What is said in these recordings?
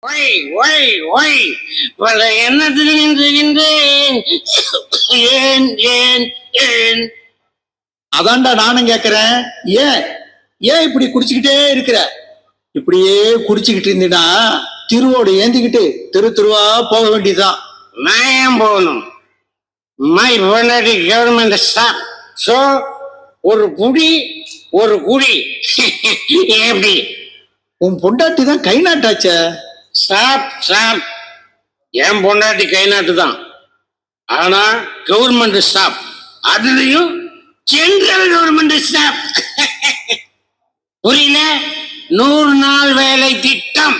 Y Y Y பல எண்ணத்தில் நின்றுகின்றேன். ஏன் ஏன் ஏன்? அதான்டா நானும் கேக்குறேன். ஏன் ஏன் இப்படி குடிச்சுக்கிட்டே இருக்கிற? இப்படியே குடிச்சுக்கிட்டு இருந்தீனா திருவோடு ஏந்திக்கிட்டு தெரு தெருவா போக வேண்டியதுதான். நான் ஏன் போகணும்? மை பொண்டாட்டி கவர்மெண்ட் ஸ்டாப். ஸோ ஒரு குடி ஒரு குடி. எப்படி? உன் பொண்டாட்டி தான் கை நாட்டாச்சே. Stop stop. என் பொண்டாட்டி கை நாட்டு தான். ஆனா கவர்மெண்ட் ஸ்டாப். அதுலயும் சென்ட்ரல் கவர்மெண்ட் ஸ்டாப். புரியல? 100 நாள் வேலை திட்டம்.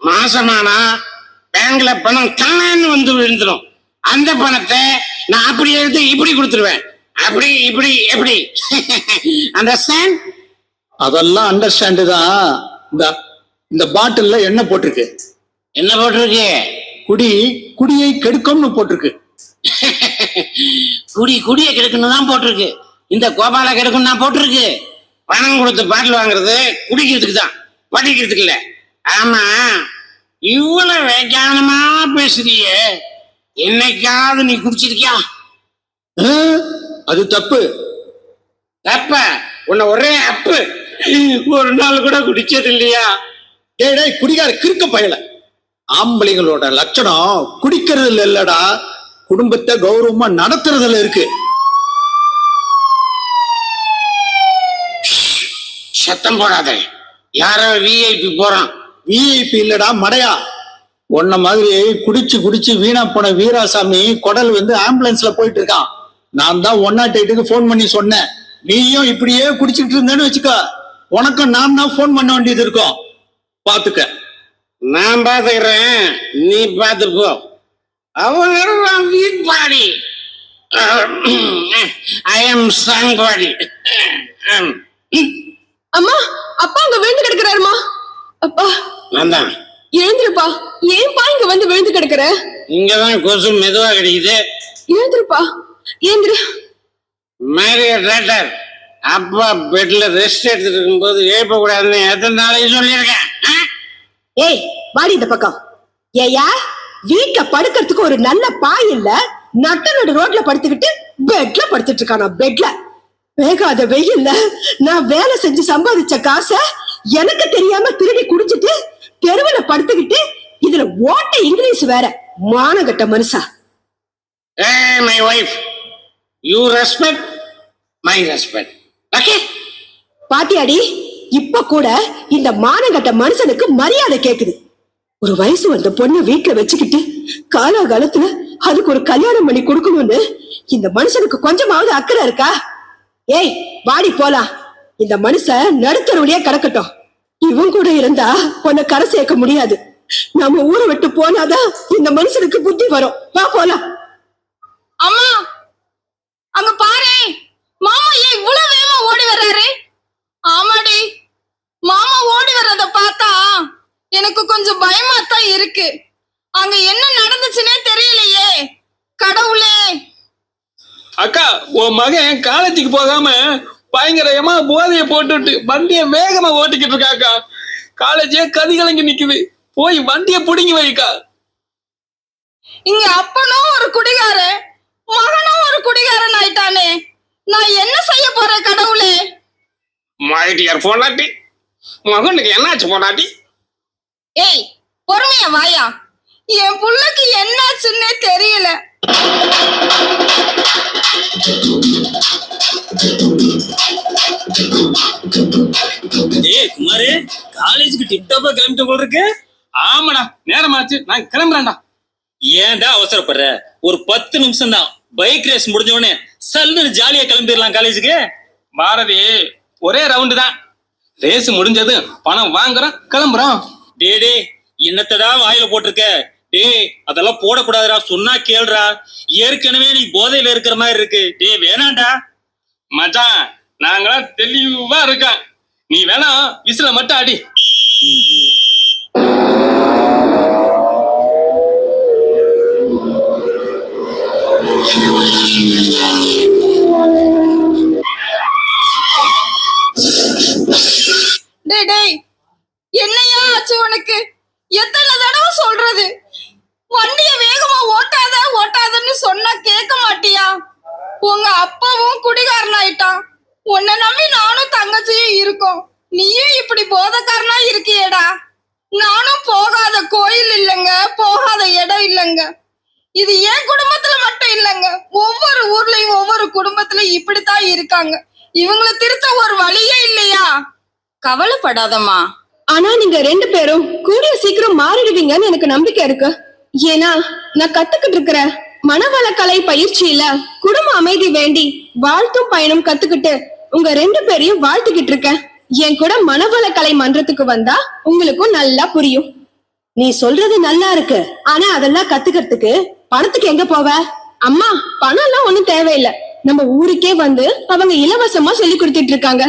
மாசமானா பேங்க்ல பணம் கண்ணான்னு வந்து விழுந்துடும். அந்த பணத்தை நான் அப்படி எடுத்து இப்படி கொடுத்துருவேன். அப்படி இப்படி எப்படி? அண்டர்ஸ்டாண்ட்? அதெல்லாம் அண்டர்ஸ்டாண்டு தான். இந்த பாட்டில்ல என்ன போட்டிருக்கு? என்ன போட்டிருக்கு? குடியை கெடுக்கும்னு போட்டிருக்கு. குடியை கெடுக்கணும் தான் போட்டிருக்கு. இந்த கோபால கெடுக்கணும் தான் போட்டிருக்கு. பணம் கொடுத்து பாட்டில் வாங்குறது குடிக்கிறதுக்கு தான், படிக்கிறதுக்கு இல்ல. ஆமா, இவ்வளவு வேகானமா பேசுறிய, என்னைக்காவது நீ குடிச்சிருக்கியா? அது தப்பு. தப்ப? உன்னை ஒரே அப்பு. ஒரு நாள் கூட குடிச்சது இல்லையா? டேய் குடிகார கிறுக்க பயல. ஆம்பளைங்களோட லட்சணம் குடிக்கிறதுல இல்லடா, குடும்பத்தை கௌரவமா நடத்துறதுல இருக்கு. சத்தம் போடாத. யாரோ விஐபி போறான். விஐபி இல்லடா மடையா. உன்ன மாதிரி குடிச்சு வீணா போன வீராசாமி குடல் வந்து ஆம்புலன்ஸ்ல போயிட்டு இருக்கான். நான் தான் 108க்கு போன் பண்ணி சொன்னேன். நீயும் இப்படியே குடிச்சுட்டு இருந்தேன்னு வச்சுக்க, உனக்கும் நான் தான் போன் பண்ண வேண்டியது இருக்கும். பாத்துக்க. நான் பாத்துக்கிறேன், நீ பாத்துப்போ. அவன் week body, I am strong பாடி. அம்மா, அப்பா அங்க விழுந்து கிடக்குறாருமா. அப்பா நான் தான். எழுந்திருப்பா. ஏன்பா இங்க வந்து விழுந்து கிடக்குற? இங்கதான் கொசு மெதுவா கிடைக்குது. எழுந்திருப்பா, எழுந்திரு. மேரியட் டாக்டர், அப்பா பெட்ல ரெஸ்ட் எடுத்துட்டு இருக்கும்போது எழுப்ப கூடாதுன்னு எத்தனை நாளைக்கு சொல்லியிருக்கேன். ஏய் வாடி இந்த பக்கம். ஏயா, வீட்ல படுக்கிறதுக்கு ஒரு நல்ல பாய் இல்ல, நடு ரோட்ல படுத்துக்கிட்டு பெட்ல படுத்துட்டு இருக்கானா? பெட்ல வேகாத வெயில்ல நான் வேலை செஞ்சு சம்பாதிச்ச காசை எனக்கு தெரியாம திருடி குடிச்சிட்டு தெருவுல படுத்துக்கிட்டு, இதுல ஓட்ட இங்கிலீஷ் வேற. மானகட்ட மனுஷா. Hey, my wife, you respect my respect. Okay? பாத்தியாடி, இப்ப கூட இந்த மானகட்ட மனுஷனுக்கு மரியாதை கேக்குது. ஒரு வயசு வந்த பொண்ணு வீட்டுல வச்சுக்கிட்டு காலாகாலத்துல அதுக்கு ஒரு கல்யாணம் பண்ணி கொடுக்கணும்னு இந்த மனுஷனுக்கு கொஞ்சமாவது அக்கறை இருக்கா? ஏய் வாடி போலாம். இந்த மனுஷன் நடுத்தருவழியா கிடக்கட்டும். இவன் கூட இருந்தா உன்னை கரை சேர்க்க முடியாது. நம்ம ஊரை விட்டு போனாதான் இந்த மனுஷனுக்கு புத்தி வரும். வா போலாம். அம்மா, அங்க பாரு, மாமா ஏன் இவ்வளவு வேகமா ஓடி வர்றாரு? ஆமாடி, மாமா ஓடி வர்றத பார்த்தா எனக்கு கொஞ்சம் பயமா தான் இருக்கு. அங்க என்ன நடந்துச்சுன்னே தெரியலையே. கடவுளே. அக்கா, உன் மகன் காலேஜுக்கு போகாம பயங்கரமா போதைய போட்டுட்டு வண்டிய வேகமா ஓட்டிக்கிட்டு இருக்காக்கா. காலேஜே கதிகலங்கி நிக்குது. போய் வண்டிய புடுங்கி வைக்கா. இங்க அப்பனும் ஒரு குடிகாரன், மகனும் ஒரு குடிகாரன் ஆயிட்டானே. நான் என்ன செய்ய போறேன் கடவுளே? My dear பொண்டாட்டி, மகனுக்கு என்னாச்சு பொண்டாட்டி? ஏய் பொறுமையா வாயா. என் புள்ளைக்கு என்னாச்சுன்னே தெரியல. ஏய் குமாரே, காலேஜுக்கு டிப்டாப்பா கிளம்பிட்டு போல இருக்கு. ஆமாடா, நேரமாச்சு, நான் கிளம்புறேன்டா. ஏன்டா அவசரப்படுற? ஒரு 10 நிமிஷம் தான். பைக் ரேஸ் முடிஞ்ச உடனே சல்லுன்னு ஜாலியா கிளம்பிடலாம் காலேஜுக்கு. பாரதி, ஒரே ரவுண்டு தான். ரேஸ் முடிஞ்சது பணம் வாங்குறோம், கிளம்புறோம். டே என்னத்தடா வாயில போட்டிருக்க? டேய் அதெல்லாம் போடக்கூடாதுடா, சொன்னா கேளுடா. ஏற்கனவே நீ போதையில இருக்கிற மாதிரி இருக்கு. டேய் வேணாண்டா. மச்சான், நாங்களாம் தெளிவா இருக்கோம். நீ வேணா விசில மட்டும் அடி. டேய் என்னையா ஆச்சு உனக்கு? எத்தனை தடவை நானும் போகாத கோயில் இல்லைங்க, போகாத இடம் இல்லைங்க. இது என் குடும்பத்துல மட்டும் இல்லைங்க, ஒவ்வொரு ஊர்லயும் ஒவ்வொரு குடும்பத்திலயும் இப்படித்தான் இருக்காங்க. இவங்களை திருத்த ஒரு வழியே இல்லையா? கவலைப்படாதம்மா. ஆனா நீங்க 2 பேரும் கூடிய சீக்கிரம் மாறிடுவீங்கன்னு எனக்கு நம்பிக்கை இருக்கு. ஏன்னா நான் கத்துக்கிட்டு இருக்கிற மனவள கலை பயிற்சியில குடும்ப அமைதி வேண்டி வாழ்த்தும் பயணம் கத்துக்கிட்டு உங்க 2 பேரையும் வாழ்த்துக்கிட்டு இருக்கேன். என் கூட மனவள கலை மன்றத்துக்கு வந்தா உங்களுக்கும் நல்லா புரியும். நீ சொல்றது நல்லா இருக்கு, ஆனா அதெல்லாம் கத்துக்கிறதுக்கு பணத்துக்கு எங்க போவ? அம்மா, பணம் எல்லாம் ஒண்ணும் தேவையில்லை. நம்ம ஊருக்கே வந்து அவங்க இலவசமா சொல்லி கொடுத்துட்டு இருக்காங்க.